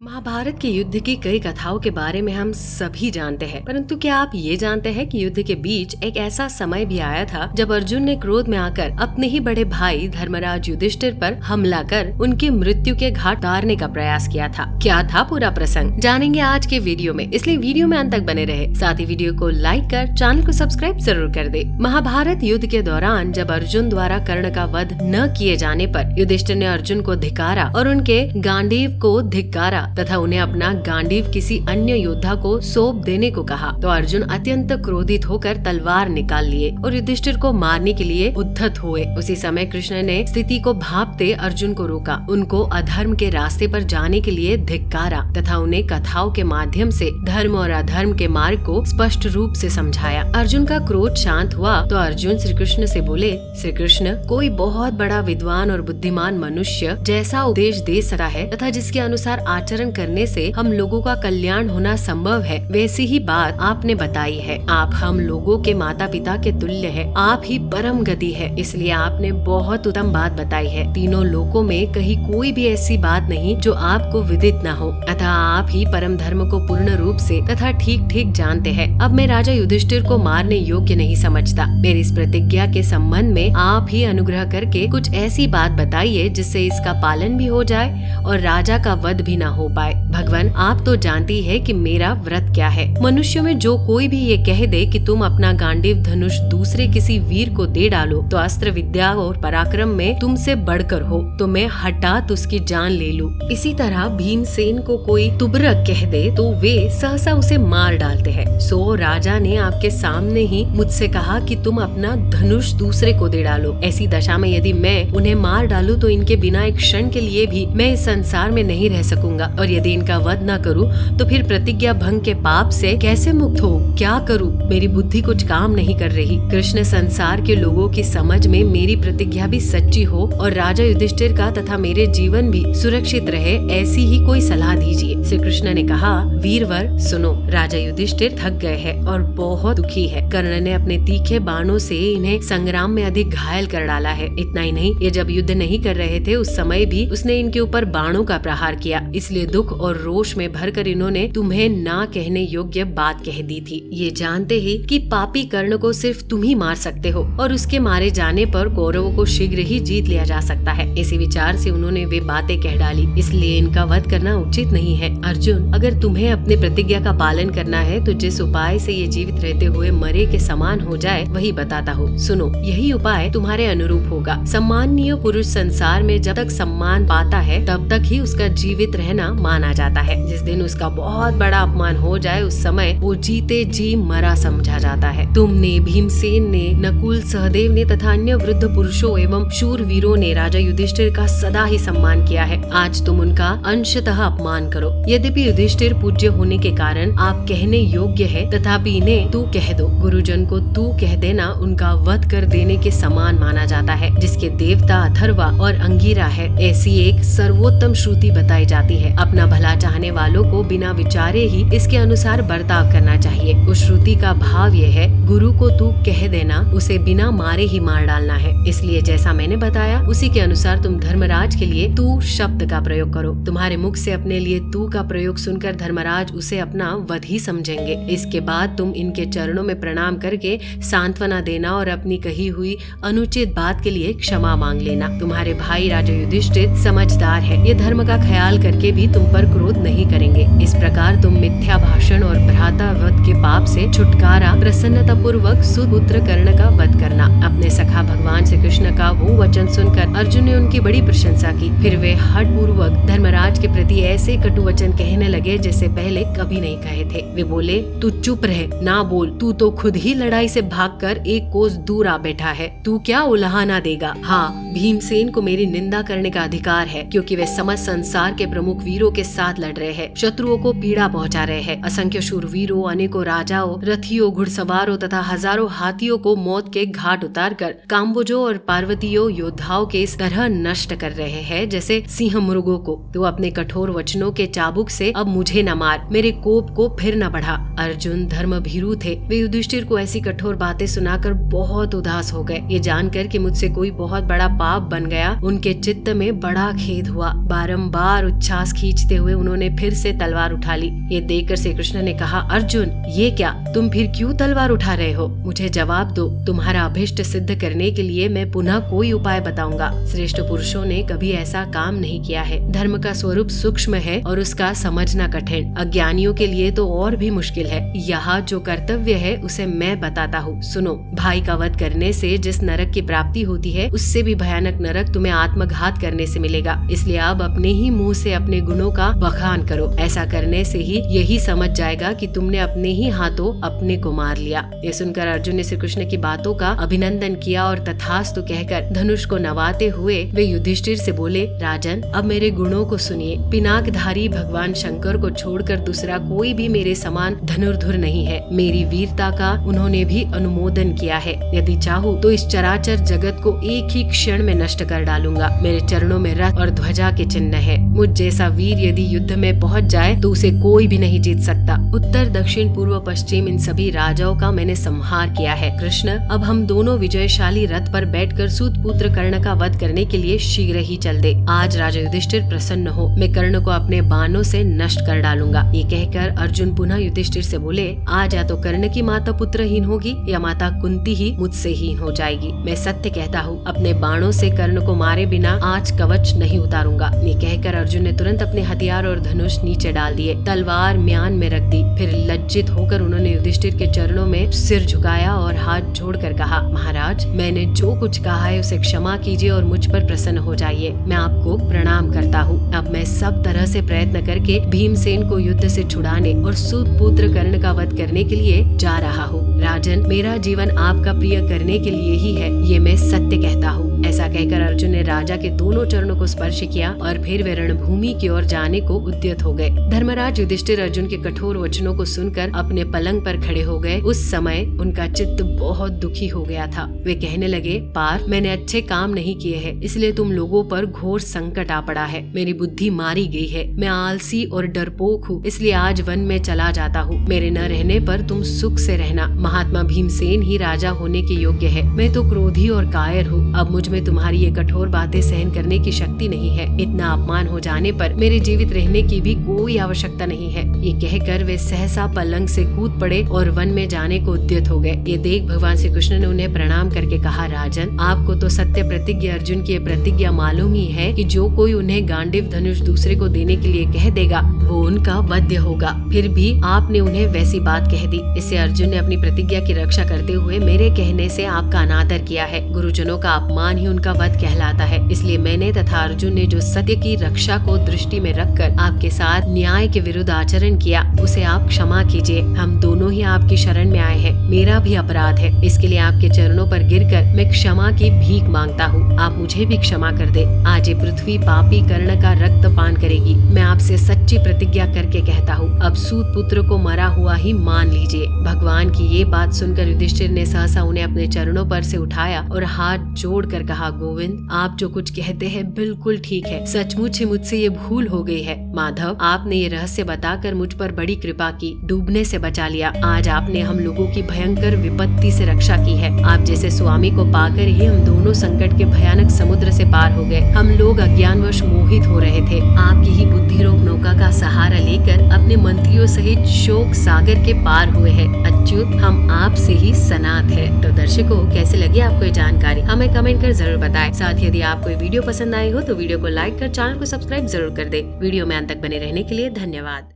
महाभारत के युद्ध की कई कथाओं के बारे में हम सभी जानते हैं, परंतु क्या आप ये जानते हैं कि युद्ध के बीच एक ऐसा समय भी आया था जब अर्जुन ने क्रोध में आकर अपने ही बड़े भाई धर्मराज युधिष्ठिर पर हमला कर उनकी मृत्यु के घाट उतारने का प्रयास किया था। क्या था पूरा प्रसंग जानेंगे आज के वीडियो में, इसलिए वीडियो में अंत तक बने रहे। साथ ही वीडियो को लाइक कर चैनल को सब्सक्राइब जरूर कर दे। महाभारत युद्ध के दौरान जब अर्जुन द्वारा कर्ण का वध न किए जाने पर युधिष्ठिर ने अर्जुन को धिक्कारा और उनके गांडीव को धिक्कारा तथा उन्हें अपना गांडीव किसी अन्य योद्धा को सौंप देने को कहा तो अर्जुन अत्यंत क्रोधित होकर तलवार निकाल लिए और युधिष्ठिर को मारने के लिए उद्धत हुए। उसी समय कृष्ण ने स्थिति को भांपते अर्जुन को रोका, उनको अधर्म के रास्ते पर जाने के लिए धिक्कारा तथा उन्हें कथाओं के माध्यम से धर्म और अधर्म के मार्ग को स्पष्ट रूप से समझाया। अर्जुन का क्रोध शांत हुआ तो अर्जुन श्री कृष्ण से बोले, श्री कृष्ण, कोई बहुत बड़ा विद्वान और बुद्धिमान मनुष्य जैसा उपदेश दे सकता है तथा जिसके अनुसार आचरण करने से हम लोगों का कल्याण होना संभव है, वैसी ही बात आपने बताई है। आप हम लोगों के माता पिता के तुल्य है, आप ही परम गति है, इसलिए आपने बहुत उत्तम बात बताई है। तीनों लोकों में कहीं कोई भी ऐसी बात नहीं जो आपको विदित न हो, अतः आप ही परम धर्म को पूर्ण रूप से तथा ठीक ठीक जानते हैं। अब मैं राजा युधिष्ठिर को मारने योग्य नहीं समझता। मेरी इस प्रतिज्ञा के संबंध में आप ही अनुग्रह करके कुछ ऐसी बात बताइए जिससे इसका पालन भी हो जाए और राजा का वध भी न हो पाए। भगवान, आप तो जानती है कि मेरा व्रत क्या है। मनुष्यों में जो कोई भी ये कह दे कि तुम अपना गांडीव धनुष दूसरे किसी वीर को दे डालो तो अस्त्र विद्या और पराक्रम में तुमसे बढ़कर हो तो मैं हठात उसकी जान ले लूं। इसी तरह भीमसेन को कोई तुबरक कह दे तो वे सहसा उसे मार डालते हैं। सो राजा ने आपके सामने ही मुझसे कहा कि तुम अपना धनुष दूसरे को दे डालो। ऐसी दशा में यदि मैं उन्हें मार डालूं तो इनके बिना एक क्षण के लिए भी मैं इस संसार में नहीं रह सकूंगा, और यदि इनका वध न करूं तो फिर प्रतिज्ञा भंग के पाप से कैसे मुक्त हो? क्या करूं? मेरी बुद्धि कुछ काम नहीं कर रही। कृष्ण, संसार के लोगों की समझ में मेरी प्रतिज्ञा भी सच्ची हो और राजा युधिष्ठिर का तथा मेरे जीवन भी सुरक्षित रहे, ऐसी ही कोई सलाह दीजिए। श्री कृष्ण ने कहा, वीरवर सुनो, राजा युधिष्ठिर थक गए हैं और बहुत दुखी है। कर्ण ने अपने तीखे बाणों से इन्हें संग्राम में अधिक घायल कर डाला है। इतना ही नहीं, ये जब युद्ध नहीं कर रहे थे उस समय भी उसने इनके ऊपर बाणों का प्रहार किया, इसलिए दुख और रोष में भरकर इन्होंने तुम्हें ना कहने योग्य बात कह दी थी। ये जानते ही कि पापी कर्ण को सिर्फ तुम ही मार सकते हो और उसके मारे जाने पर कौरवों को शीघ्र ही जीत लिया जा सकता है। इसी विचार से उन्होंने वे बातें कह डाली, इसलिए इनका वध करना उचित नहीं है। अर्जुन, अगर तुम्हें अपने प्रतिज्ञा का पालन करना है तो जिस उपाय से ये जीवित रहते हुए मरे के समान हो जाए वही बताता हूँ। सुनो, यही उपाय तुम्हारे अनुरूप होगा। सम्माननीय पुरुष संसार में जब तक सम्मान पाता है तब तक ही उसका जीवित रहना माना जाता है। जिस दिन उसका बहुत बड़ा अपमान हो जाए उस समय वो जीते जी मरा समझा जाता है। तुमने, भीमसेन ने, नकुल, सहदेव ने तथा अन्य वृद्ध पुरुषों एवं शूर वीरों ने राजा युधिष्ठिर का सदा ही सम्मान किया है। आज तुम उनका अंशतः अपमान करो। यद्यपि युधिष्ठिर पूज्य होने के कारण आप कहने योग्य है, तथापि इन्हें तू कह दो। गुरुजन को तू कह देना उनका वध कर देने के समान माना जाता है। जिसके देवता अथर्वा और अंगिरा है, ऐसी एक सर्वोत्तम श्रुति बताई जाती है। अपना भला चाहने वालों को बिना विचारे ही इसके अनुसार बर्ताव करना चाहिए। उस श्रुति का भाव यह है, गुरु को तू कह देना, उसे बिना मारे ही मार डालना है। इसलिए जैसा मैंने बताया उसी के अनुसार तुम धर्मराज के लिए तू शब्द का प्रयोग करो। तुम्हारे मुख से अपने लिए तू का प्रयोग सुनकर धर्मराज उसे अपना वध ही समझेंगे। इसके बाद तुम इनके चरणों में प्रणाम करके सांत्वना देना और अपनी कही हुई अनुचित बात के लिए क्षमा मांग लेना। तुम्हारे भाई राजा युधिष्ठिर समझदार है, ये धर्म का ख्याल करके भी तुम पर क्रोध नहीं करेंगे। इस प्रकार तुम मिथ्या भाषण और भ्राता वध के पाप से छुटकारा प्रसन्नता पूर्वक सुपुत्र कर्ण का वध करना। अपने सखा भगवान श्री कृष्ण का वो वचन सुनकर अर्जुन ने उनकी बड़ी प्रशंसा की। फिर वे हठ पूर्वक धर्मराज के प्रति ऐसे कटु वचन कहने लगे जैसे पहले कभी नहीं कहे थे। वे बोले, तू चुप रह, ना बोल, तू तो खुद ही लड़ाई से भागकर एक कोस दूर आ बैठा है, तू क्या उलाहना देगा? हाँ, भीमसेन को मेरी निंदा करने का अधिकार है क्योंकि वे समस्त संसार के प्रमुख वीरों के साथ लड़ रहे हैं, शत्रुओं को पीड़ा पहुंचा रहे हैं। असंख्य शूरवीरों, अनेकों राजाओं, रथियों, घुड़सवारों तथा हजारों हाथियों को मौत के घाट उतारकर काम्बोजों और पार्वतियों योद्धाओं के इस तरह नष्ट कर रहे हैं जैसे सिंह मृगों को। तो अपने कठोर वचनों के चाबुक से अब मुझे न मार, मेरे कोप को फिर न बढ़ा। अर्जुन धर्म भीरू थे, वे युधिष्ठिर को ऐसी कठोर बातें सुनाकर बहुत उदास हो गए। ये जानकर कि मुझसे कोई बहुत बड़ा पाप बन गया, उनके चित्त में बड़ा खेद हुआ। बारंबार उच्छ्वास खींच खींचते हुए उन्होंने फिर से तलवार उठा ली। ये देखकर श्री कृष्ण ने कहा, अर्जुन ये क्या, तुम फिर क्यों तलवार उठा रहे हो? मुझे जवाब दो। तुम्हारा अभिष्ट सिद्ध करने के लिए मैं पुनः कोई उपाय बताऊंगा। श्रेष्ठ पुरुषों ने कभी ऐसा काम नहीं किया है। धर्म का स्वरूप सूक्ष्म है और उसका समझना कठिन। अज्ञानियों के लिए तो और भी मुश्किल है। यहाँ जो कर्तव्य है उसे मैं बताता हूँ, सुनो। भाई का वध करने से जिस नरक की प्राप्ति होती है उससे भी भयानक नरक तुम्हें आत्मघात करने से मिलेगा। इसलिए अब अपने ही मुंह से अपने गुणों का बखान करो। ऐसा करने से ही यही समझ जाएगा कि तुमने अपने ही हाथों अपने को मार लिया। ये सुनकर अर्जुन ने श्री कृष्ण की बातों का अभिनंदन किया और तथास्तु कहकर धनुष को नवाते हुए वे युधिष्ठिर से बोले, राजन अब मेरे गुणों को सुनिए। पिनाकधारी भगवान शंकर को छोड़कर दूसरा कोई भी मेरे समान धनुर्धुर नहीं है। मेरी वीरता का उन्होंने भी अनुमोदन किया है। यदि चाहूँ तो इस चराचर जगत को एक ही क्षण में नष्ट कर डालूंगा। मेरे चरणों में रथ और ध्वजा के चिन्ह है। मुझ जैसा वीर यदि युद्ध में पहुंच जाए तो उसे कोई भी नहीं जीत सकता। उत्तर दक्षिण पूर्व पश्चिम इन सभी राजाओं का मैंने संहार किया है। कृष्ण अब हम दोनों विजयशाली रथ पर बैठकर सूत पुत्र कर्ण का वध करने के लिए शीघ्र ही चल दे। आज राजा युधिष्ठिर प्रसन्न हो, मैं कर्ण को अपने बाणों से नष्ट कर डालूंगा। ये कहकर अर्जुन पुनः युधिष्ठिर से बोले, आज या तो कर्ण की माता पुत्रहीन होगी या माता कुंती ही मुझसे हीन हो जाएगी। मैं सत्य कहता हूँ, अपने बाणों से कर्ण को मारे बिना आज कवच नहीं उतारूंगा। ये कहकर अर्जुन ने तुरंत अपने हथियार और धनुष नीचे डाल दिए, तलवार म्यान में रख दी। फिर लज्जित होकर उन्होंने युधिष्ठिर के चरणों में सिर झुकाया और हाथ जोड़कर कहा, महाराज मैंने जो कुछ कहा है उसे क्षमा कीजिए और मुझ पर प्रसन्न हो जाइए। मैं आपको प्रणाम करता हूँ। अब मैं सब तरह से प्रयत्न करके भीमसेन को युद्ध से छुड़ाने और सूत पुत्र कर्ण का वध करने के लिए जा रहा हूँ। राजन मेरा जीवन आपका प्रिय करने के लिए ही है, ये मैं सत्य कहता हूँ। ऐसा कहकर अर्जुन ने राजा के दोनों चरणों को स्पर्श किया और फिर वे रणभूमि की ओर जाने को उद्यत हो गए। धर्मराज युधिष्ठिर अर्जुन के कठोर वचनों को सुनकर अपने पलंग पर खड़े हो गए। उस समय उनका चित्त बहुत दुखी हो गया था। वे कहने लगे, पार्थ मैंने अच्छे काम नहीं किए हैं, इसलिए तुम लोगों पर घोर संकट आ पड़ा है। मेरी बुद्धि मारी गई है। मैं आलसी और डरपोक हूँ, इसलिए आज वन में चला जाता हूँ। मेरे न रहने पर तुम सुख से रहना। महात्मा भीमसेन ही राजा होने के योग्य है। मैं तो क्रोधी और कायर हूँ। अब मुझ में तुम्हारी ये कठोर बातें सहन करने की शक्ति नहीं है। इतना अपमान हो जाने पर मेरे जीवित रहने की भी कोई आवश्यकता नहीं है। ये कहकर वे सहसा पलंग से कूद पड़े और वन में जाने को उद्यत हो गए। ये देख भगवान श्री कृष्ण ने उन्हें प्रणाम करके कहा, राजन आपको तो सत्य प्रतिज्ञा अर्जुन की प्रतिज्ञा मालूम ही है कि जो कोई उन्हें गांडीव धनुष दूसरे को देने के लिए कह देगा वो उनका वध्य होगा। फिर भी आपने उन्हें वैसी बात कह दी। इससे अर्जुन ने अपनी प्रतिज्ञा की रक्षा करते हुए मेरे कहने से आपका अनादर किया है। गुरुजनों का अपमान ही उनका वध कहलाता है। इसलिए मैंने तथा अर्जुन ने जो सत्य की रक्षा को दृष्टि में रखकर आपके साथ न्याय के विरुद्ध आचरण किया उसे आप क्षमा कीजिए। हम दोनों ही आपकी शरण में आए हैं। मेरा भी अपराध है, इसके लिए आपके चरणों पर गिरकर मैं क्षमा की भीख मांगता हूँ। आप मुझे भी क्षमा कर दे। आज ये पृथ्वी पापी कर्ण का रक्त पान करेगी। मैं आपसे सच्ची प्रतिज्ञा करके कहता हूँ, अब सूत पुत्र को मरा हुआ ही मान लीजिए। भगवान की ये बात सुनकर युधिष्ठिर ने सहसा उन्हें अपने चरणों पर से उठाया और हाथ जोड़कर कहा, गोविंद आप जो कुछ कहते हैं बिल्कुल ठीक है। सचमुच ही मुझसे ये भूल हो गई है। माधव आपने ये रहस्य बताकर मुझ पर बड़ी कृपा की, डूबने से बचा लिया। आज आपने हम लोगों की भयंकर विपत्ति से रक्षा की है। आप जैसे स्वामी को पाकर ही हम दोनों संकट के भयानक समुद्र से पार हो गए। हम लोग अज्ञानवश मोहित हो रहे थे। आपकी ही बुद्धिरोग नौका का सहारा लेकर अपने मंत्रियों सहित शोक सागर के पार हुए हैं। अच्युत हम आपसे ही सनात है। तो दर्शकों कैसे लगी आपको ये जानकारी हमें कमेंट कर जरूर बताएं। साथ ही यदि आपको ये वीडियो पसंद आई हो तो वीडियो को लाइक कर चैनल को सब्सक्राइब जरूर कर दे। वीडियो में अंत तक बने रहने के लिए धन्यवाद।